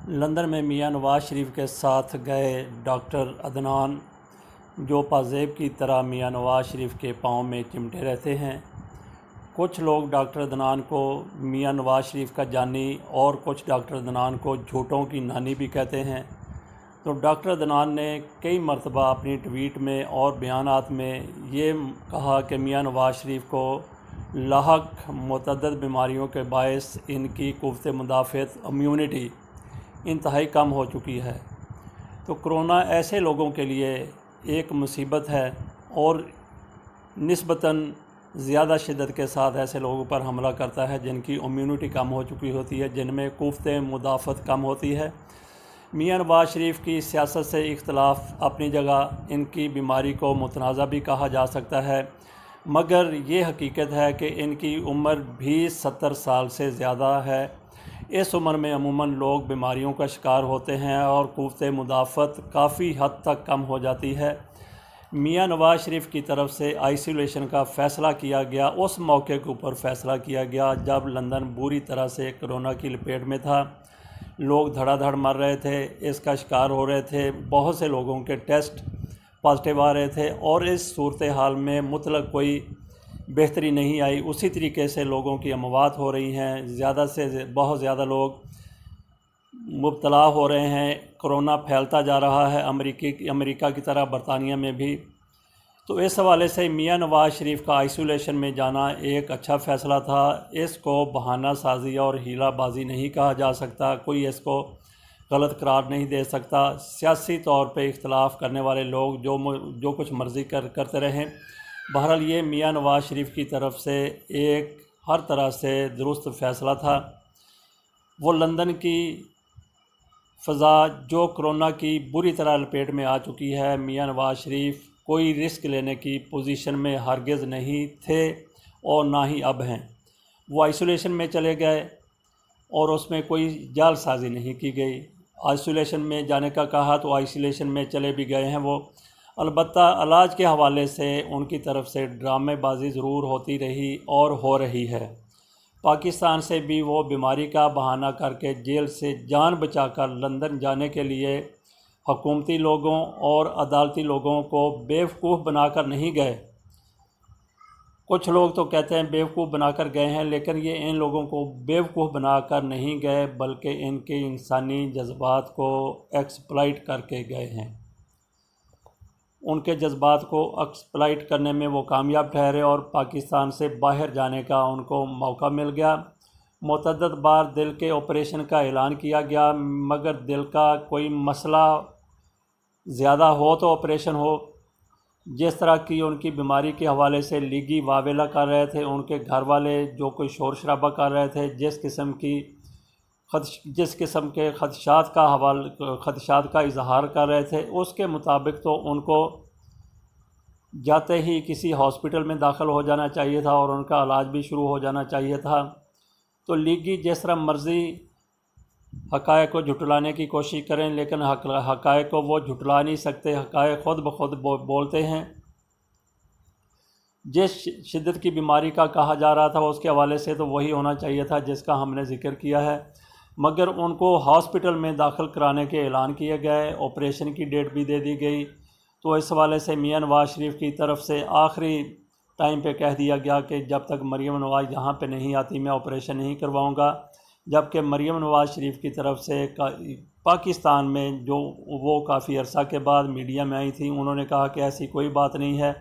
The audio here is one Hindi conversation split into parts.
लंदन में मियां नवाज शरीफ के साथ गए डॉक्टर अदनान, जो पाजेब की तरह मियां नवाज शरीफ के पाँव में चिमटे रहते हैं। कुछ लोग डॉक्टर अदनान को मियां नवाज शरीफ का जानी और कुछ डॉक्टर अदनान को झूठों की नानी भी कहते हैं। तो डॉक्टर अदनान ने कई मरतबा अपनी ट्वीट में और बयानात में ये कहा कि मियां नवाज शरीफ को लाहक मुतअद्दिद बीमारियों के बायस इनकी क़ुव्वत मुदाफ़अत इम्यूनिटी इंतहाई कम हो चुकी है। तो कोरोना ऐसे लोगों के लिए एक मुसीबत है और निस्बतन ज़्यादा शिद्दत के साथ ऐसे लोगों पर हमला करता है जिनकी इम्यूनिटी कम हो चुकी होती है, जिनमें क़ुव्वत मुदाफ़अत कम होती है। मियां नवाज शरीफ की सियासत से इख्तलाफ अपनी जगह, इनकी बीमारी को मुतनाज़ा भी कहा जा सकता है, मगर ये हकीकत है कि इनकी उम्र भी 70 साल से ज़्यादा है। इस उम्र में अमूमन लोग बीमारियों का शिकार होते हैं और क़ुव्वत मुदाफ़अत काफ़ी हद तक कम हो जाती है। मियां नवाज शरीफ की तरफ से आइसोलेशन का फ़ैसला किया गया, उस मौके के ऊपर फ़ैसला किया गया जब लंदन बुरी तरह से कोरोना की लपेट में था। लोग धड़ाधड़ मर रहे थे, इसका शिकार हो रहे थे, बहुत से लोगों के टेस्ट पॉजिटिव आ रहे थे और इस सूरत हाल में मुतलक कोई बेहतरी नहीं आई। उसी तरीके से लोगों की अमवात हो रही हैं, ज़्यादा से बहुत ज़्यादा लोग मुब्तला हो रहे हैं। कोरोना फैलता जा रहा है अमेरिका की तरह बरतानिया में भी। तो इस हवाले से मियां नवाज शरीफ का आइसोलेशन में जाना एक अच्छा फ़ैसला था। इसको बहाना साजी और हीलाबाजी नहीं कहा जा सकता, कोई इसको गलत करार नहीं दे सकता। सियासी तौर पे इख्तलाफ करने वाले लोग जो कुछ मर्ज़ी करते रहें। बहरहाल ये मियां नवाज शरीफ की तरफ से एक हर तरह से दुरुस्त फ़ैसला था। वो लंदन की फ़ज़ा जो कोरोना की बुरी तरह लपेट में आ चुकी है, मियां नवाज शरीफ कोई रिस्क लेने की पोजीशन में हरगिज़ नहीं थे और ना ही अब हैं। वो आइसोलेशन में चले गए और उसमें कोई जालसाजी नहीं की गई। आइसोलेशन में जाने का कहा तो आइसोलेशन में चले भी गए हैं वो। अलबत्ता इलाज के हवाले से उनकी तरफ से ड्रामेबाजी ज़रूर होती रही और हो रही है। पाकिस्तान से भी वो बीमारी का बहाना करके जेल से जान बचाकर लंदन जाने के लिए हुकूमती लोगों और अदालती लोगों को बेवकूफ़ बनाकर नहीं गए। कुछ लोग तो कहते हैं बेवकूफ़ बनाकर गए हैं, लेकिन ये इन लोगों को बेवकूफ़ बनाकर नहीं गए बल्कि इनके इंसानी जज्बात को एक्सप्लॉइट करके गए हैं। उनके जज्बात को एक्सप्लॉइट करने में वो कामयाब ठहरे और पाकिस्तान से बाहर जाने का उनको मौका मिल गया। मुतअद्दिद बार दिल के ऑपरेशन का ऐलान किया गया, मगर दिल का कोई मसला ज़्यादा हो तो ऑपरेशन हो। जिस तरह की उनकी बीमारी के हवाले से लीगी वावेला कर रहे थे उनके घर वाले, जो कोई शोर शराबा कर रहे थे, जिस किस्म के खदशात का इजहार कर रहे थे, उसके मुताबिक तो उनको जाते ही किसी हॉस्पिटल में दाखिल हो जाना चाहिए था और उनका इलाज भी शुरू हो जाना चाहिए था। तो लीगी जिस तरह मर्ज़ी हक़ाइक़ को झुटलाने की कोशिश करें, लेकिन हक़ाइक़ को वो झुटला नहीं सकते। हक़ाइक़ ख़ुद ब खुद बोलते हैं। जिस शिद्दत की बीमारी का कहा जा रहा था उसके हवाले से तो वही होना चाहिए था जिसका हमने ज़िक्र किया है, मगर उनको हॉस्पिटल में दाखिल कराने के ऐलान किए गए, ऑपरेशन की डेट भी दे दी गई। तो इस हवाले से मियां नवाज शरीफ की तरफ से आखिरी टाइम पे कह दिया गया कि जब तक मरीम नवाज यहाँ पे नहीं आती मैं ऑपरेशन नहीं करवाऊँगा। जबकि मरीम नवाज शरीफ की तरफ से पाकिस्तान में जो वो काफ़ी अरसा के बाद मीडिया में आई थी, उन्होंने कहा कि ऐसी कोई बात नहीं है,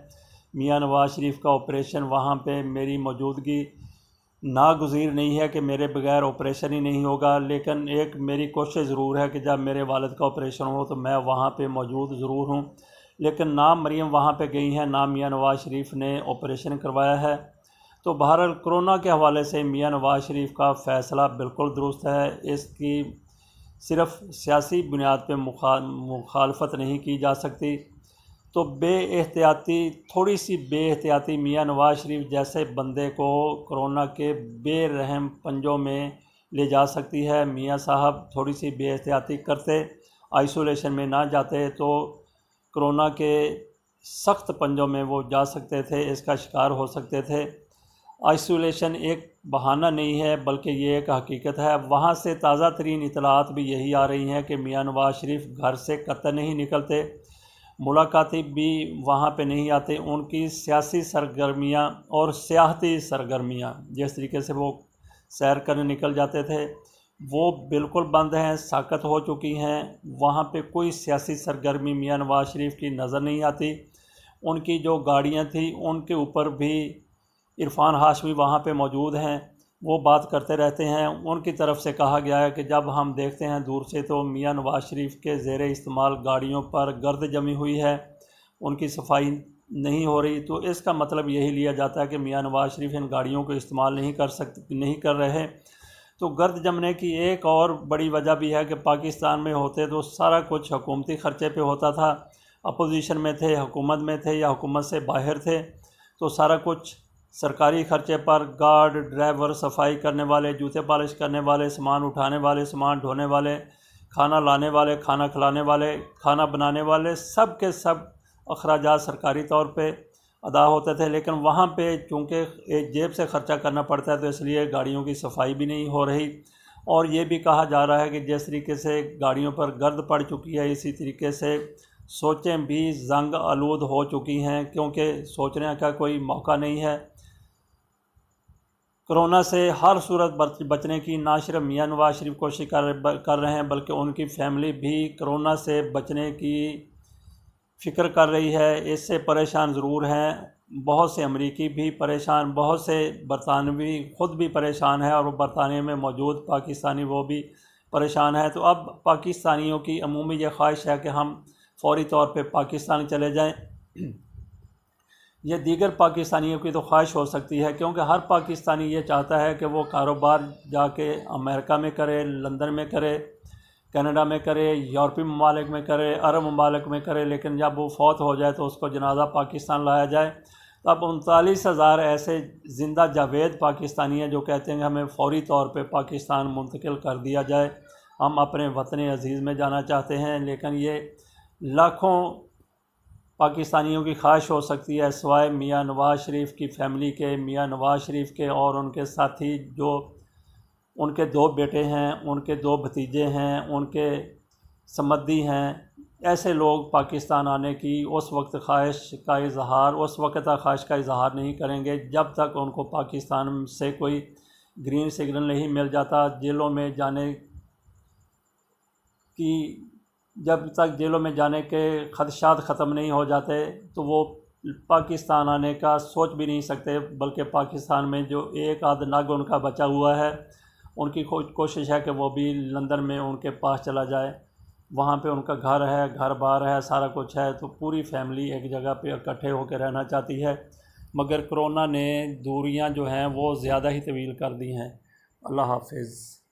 मियां नवाज शरीफ का ऑपरेशन वहाँ पे मेरी मौजूदगी नागुज़ीर नहीं है कि मेरे बगैर ऑपरेशन ही नहीं होगा। लेकिन एक मेरी कोशिश ज़रूर है कि जब मेरे वालिद का ऑपरेशन हो तो मैं वहाँ पे मौजूद ज़रूर हूँ। लेकिन ना मरीम वहाँ पे गई हैं, ना मियां नवाज शरीफ ने ऑपरेशन करवाया है। तो बहरहाल कोरोना के हवाले से मियां नवाज शरीफ का फ़ैसला बिल्कुल दुरुस्त है। इसकी सिर्फ़ सियासी बुनियाद पे मुखालफत नहीं की जा सकती। तो थोड़ी सी बेएहतियाती मियां नवाज शरीफ जैसे बंदे को कोरोना के बेरहम पंजों में ले जा सकती है। मियां साहब थोड़ी सी बेएहतियाती करते, आइसोलेशन में ना जाते तो कोरोना के सख्त पंजों में वो जा सकते थे, इसका शिकार हो सकते थे। आइसोलेशन एक बहाना नहीं है बल्कि ये एक हकीकत है। वहाँ से ताज़ा तरीन इतलात भी यही आ रही हैं कि मियाँ नवाज़ शरीफ घर से कतई नहीं निकलते, मुलाकाती भी वहाँ पे नहीं आते। उनकी सियासी सरगर्मियाँ और सियाहती सरगर्मियाँ जिस तरीके से वो सैर करने निकल जाते थे वो बिल्कुल बंद हैं, साकत हो चुकी हैं। वहाँ पे कोई सियासी सरगर्मी मियाँ नवाज़ शरीफ की नज़र नहीं आती। उनकी जो गाड़ियाँ थी उनके ऊपर भी इरफान हाशमी वहाँ पे मौजूद हैं, वो बात करते रहते हैं। उनकी तरफ से कहा गया है कि जब हम देखते हैं दूर से तो मियाँ नवाज़ शरीफ के ज़ेरे इस्तेमाल गाड़ियों पर गर्द जमी हुई है, उनकी सफाई नहीं हो रही, तो इसका मतलब यही लिया जाता है कि मियाँ नवाज़ शरीफ इन गाड़ियों को इस्तेमाल नहीं कर रहे। तो गर्द जमने की एक और बड़ी वजह भी है कि पाकिस्तान में होते तो सारा कुछ हुकूमती ख़र्चे पे होता था। अपोजिशन में थे, हुकूमत में थे या हुकूमत से बाहर थे, तो सारा कुछ सरकारी ख़र्चे पर गार्ड, ड्राइवर, सफाई करने वाले, जूते पॉलिश करने वाले, सामान उठाने वाले, सामान ढोने वाले, खाना लाने वाले, खाना खिलाने वाले, खाना बनाने वाले, सब के सब अखराजात सरकारी तौर पे अदा होते थे। लेकिन वहाँ पे चूँकि एक जेब से ख़र्चा करना पड़ता है तो इसलिए गाड़ियों की सफाई भी नहीं हो रही। और ये भी कहा जा रहा है कि जिस तरीके से गाड़ियों पर गर्द पड़ चुकी है इसी तरीके से सोचें भी जंग आलूद हो चुकी हैं, क्योंकि सोचने का कोई मौका नहीं है। कोरोना से हर सूरत बचने की ना सिर्फ मियाँ नवाज़ शरीफ कोशिश कर रहे हैं बल्कि उनकी फैमिली भी कोरोना से बचने की फ़िक्र कर रही है। इससे परेशान ज़रूर हैं, बहुत से अमरीकी भी परेशान, बहुत से बरतानवी ख़ुद भी परेशान है और बरतानिया में मौजूद पाकिस्तानी वो भी परेशान है। तो अब पाकिस्तानियों की अमूमी ये ख्वाहिश है कि हम फ़ौरी तौर पे पाकिस्तान चले जाएं। ये दीगर पाकिस्तानियों की तो ख्वाहिश हो सकती है, क्योंकि हर पाकिस्तानी ये चाहता है कि वो कारोबार जाके अमेरिका में करे, लंदन में करे, कनाडा में करे, यूरोपीय ममालिक में करे, अरब ममालिक में करे, लेकिन जब वो फौत हो जाए तो उसको जनाजा पाकिस्तान लाया जाए। तो अब 39,000 ऐसे ज़िंदा जावेद पाकिस्तानी हैं जो कहते हैं कि हमें फ़ौरी तौर पे पाकिस्तान मुंतकिल कर दिया जाए, हम अपने वतन अज़ीज़ में जाना चाहते हैं। लेकिन ये लाखों पाकिस्तानियों की ख्वाहिश हो सकती है, सिवाय मियाँ नवाज़ शरीफ की फ़ैमिली के, मियाँ नवाज़ शरीफ के और उनके साथी जो उनके 2 बेटे हैं, उनके 2 भतीजे हैं, उनके समधी हैं। ऐसे लोग पाकिस्तान आने की उस वक्त ख्वाहिश का इज़हार नहीं करेंगे जब तक उनको पाकिस्तान से कोई ग्रीन सिग्नल नहीं मिल जाता। जब तक जेलों में जाने के खदशात ख़त्म नहीं हो जाते तो वो पाकिस्तान आने का सोच भी नहीं सकते। बल्कि पाकिस्तान में जो एक आध नग उनका बचा हुआ है, उनकी कोशिश है कि वो भी लंदन में उनके पास चला जाए। वहाँ पे उनका घर है, घर बार है, सारा कुछ है, तो पूरी फैमिली एक जगह पे इकट्ठे होकर रहना चाहती है। मगर कोरोना ने दूरियां जो हैं वो ज़्यादा ही तवील कर दी हैं। अल्लाह हाफिज़।